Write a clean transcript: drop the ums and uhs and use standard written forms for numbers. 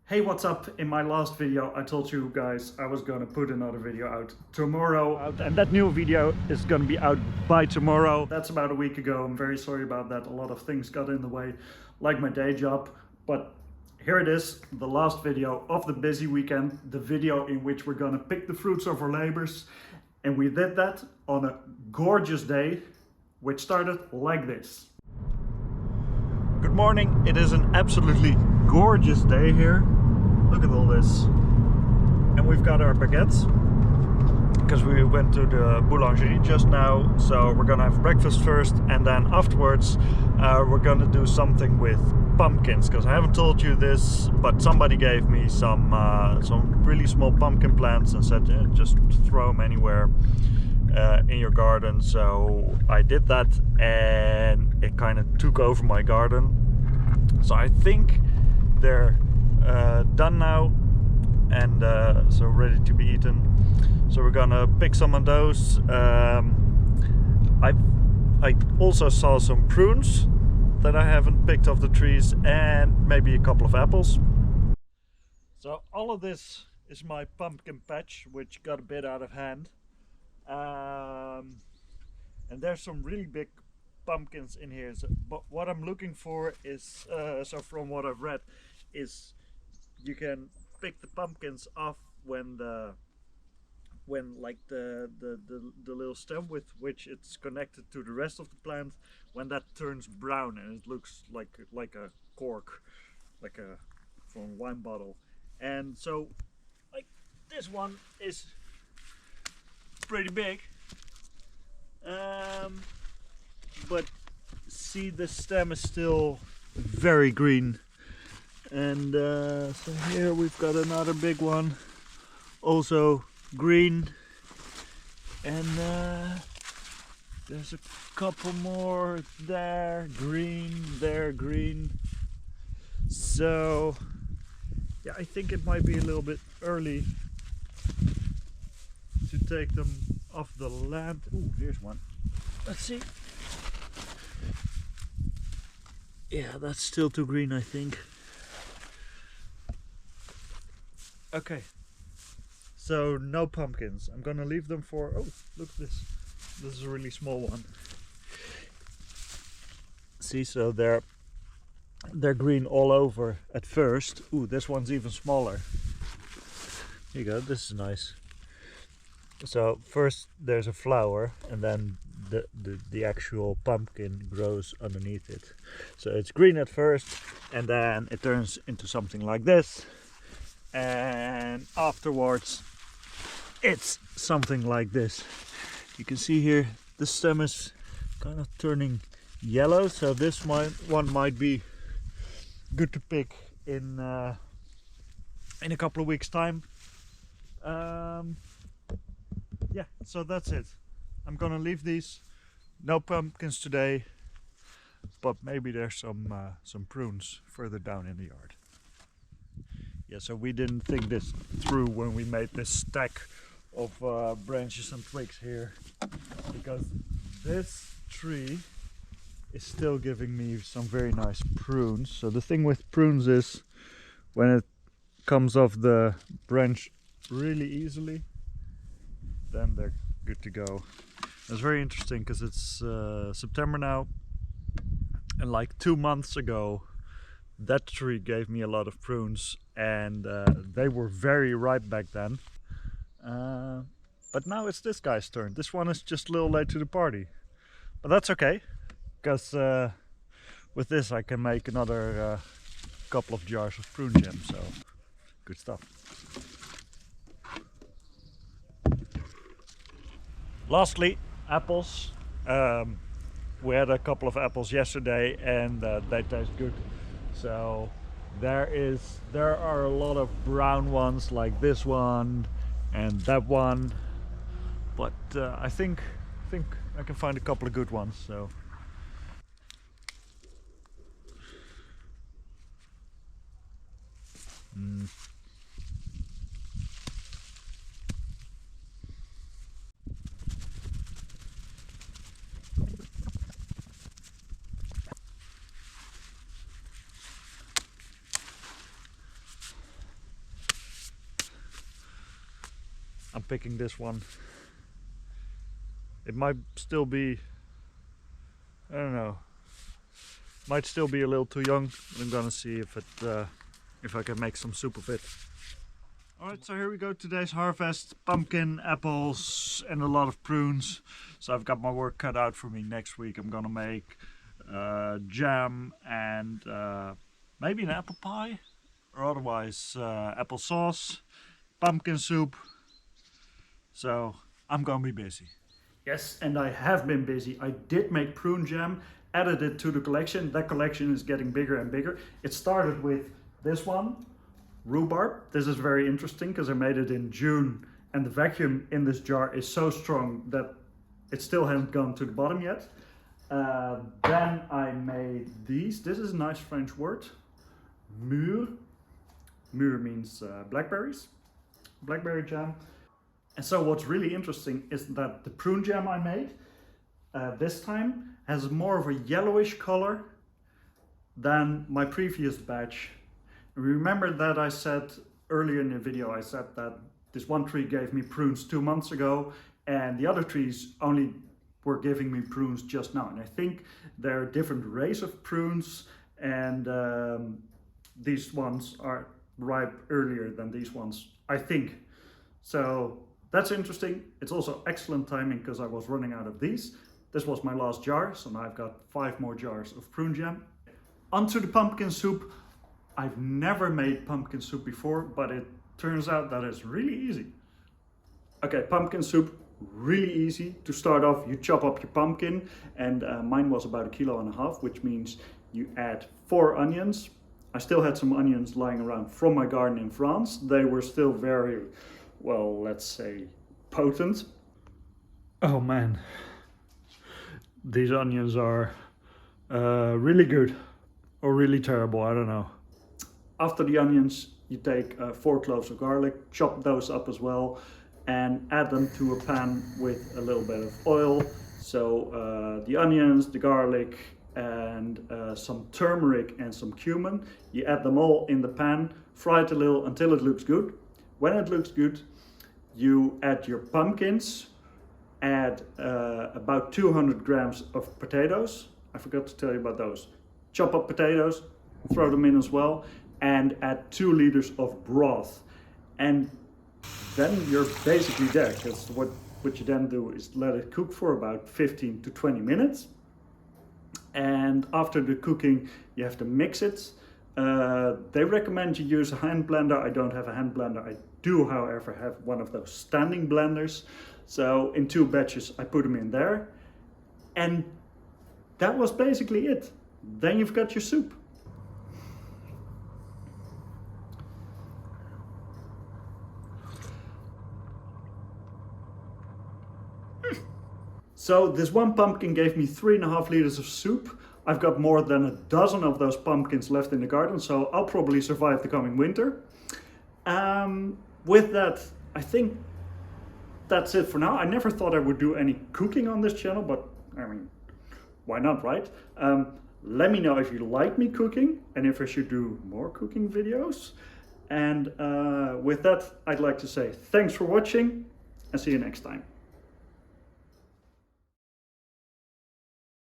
Hey, what's up? In my last video I told you guys I was gonna put another video out tomorrow, and that new video is gonna be out by tomorrow. That's about a week ago. I'm very sorry about that. A lot of things got in the way, like my day job, but here it is, the last video of the busy weekend, the video in which we're gonna pick the fruits of our labors, and we did that on a gorgeous day which started like this. Good morning. It is an absolutely gorgeous day here. Look at all this. And we've got our baguettes because we went to the boulangerie just now. So we're gonna have breakfast first, and then afterwards we're gonna do something with pumpkins, because I haven't told you this, but somebody gave me some really small pumpkin plants and said, yeah, just throw them anywhere in your garden. So I did that, and it kind of took over my garden. So I think they're done now, and so ready to be eaten. So we're gonna pick some of those. I also saw some prunes that I haven't picked off the trees, and maybe a couple of apples. So all of this is my pumpkin patch, which got a bit out of hand. And there's some really big pumpkins in here. So, but what I'm looking for is, so from what I've read, is you can pick the pumpkins off when the little stem with which it's connected to the rest of the plant, when that turns brown and it looks like a cork, like a from a wine bottle. And so, like, this one is pretty big, but see, the stem is still very green. And so here we've got another big one, also green, and there's a couple more there, green. So yeah, I think it might be a little bit early to take them off the land. Ooh, here's one. Let's see. Yeah, that's still too green, I think. Okay, so no pumpkins. I'm gonna leave them for, oh, look at this. This is a really small one. See, so they're green all over at first. Ooh, this one's even smaller. Here you go, this is nice. So first there's a flower, and then the actual pumpkin grows underneath it. So it's green at first, and then it turns into something like this, and afterwards it's something like this. You can see here the stem is kind of turning yellow, so this one might be good to pick in a couple of weeks time. Yeah, so that's it. I'm gonna leave these. No pumpkins today, but maybe there's some prunes further down in the yard. Yeah, so we didn't think this through when we made this stack of branches and twigs here, because this tree is still giving me some very nice prunes. So the thing with prunes is, when it comes off the branch really easily, then they're good to go. It's very interesting because it's September now, and like 2 months ago that tree gave me a lot of prunes, and they were very ripe back then. But now it's this guy's turn. This one is just a little late to the party, but that's okay, because with this I can make another couple of jars of prune jam, so good stuff. Lastly, apples. We had a couple of apples yesterday, and they taste good. So there are a lot of brown ones like this one and that one, but I think I can find a couple of good ones. So I'm picking this one. It might still be, I don't know, might still be a little too young, but I'm gonna see if I can make some soup of it. Alright, so here we go, today's harvest. Pumpkin, apples and a lot of prunes. So I've got my work cut out for me. Next week I'm gonna make jam and maybe an apple pie, or otherwise apple sauce, pumpkin soup. So I'm gonna be busy. Yes, and I have been busy. I did make prune jam, added it to the collection. That collection is getting bigger and bigger. It started with this one, rhubarb. This is very interesting because I made it in June and the vacuum in this jar is so strong that it still hasn't gone to the bottom yet. Then I made these. This is a nice French word, mûr. Mûr means blackberries, blackberry jam. And so what's really interesting is that the prune jam I made this time has more of a yellowish color than my previous batch. Remember that I said earlier in the video, I said that this one tree gave me prunes 2 months ago and the other trees only were giving me prunes just now. And I think there are different race of prunes, and these ones are ripe earlier than these ones, I think. So that's interesting. It's also excellent timing because I was running out of these. This was my last jar, so now I've got 5 more jars of prune jam. Onto the pumpkin soup. I've never made pumpkin soup before, but it turns out that it's really easy. Okay, pumpkin soup, really easy. To start off, you chop up your pumpkin, and mine was about 1.5 kilos, which means you add 4 onions. I still had some onions lying around from my garden in France. They were still very, well, let's say, potent. Oh man, these onions are really good or really terrible, I don't know. After the onions, you take 4 cloves of garlic, chop those up as well, and add them to a pan with a little bit of oil. So the onions, the garlic, and some turmeric and some cumin. You add them all in the pan, fry it a little until it looks good. When it looks good, you add your pumpkins, add about 200 grams of potatoes. I forgot to tell you about those. Chop up potatoes, throw them in as well, and add 2 liters of broth. And then you're basically there, because what you then do is let it cook for about 15 to 20 minutes. And after the cooking, you have to mix it. They recommend you use a hand blender. I don't have a hand blender. I do, however, have one of those standing blenders. So in 2 batches, I put them in there. And that was basically it. Then you've got your soup. So this one pumpkin gave me 3.5 liters of soup. I've got more than a dozen of those pumpkins left in the garden, so I'll probably survive the coming winter. With that, I think that's it for now. I never thought I would do any cooking on this channel, but I mean, why not, right? Let me know if you like me cooking and if I should do more cooking videos. And with that, I'd like to say thanks for watching and see you next time.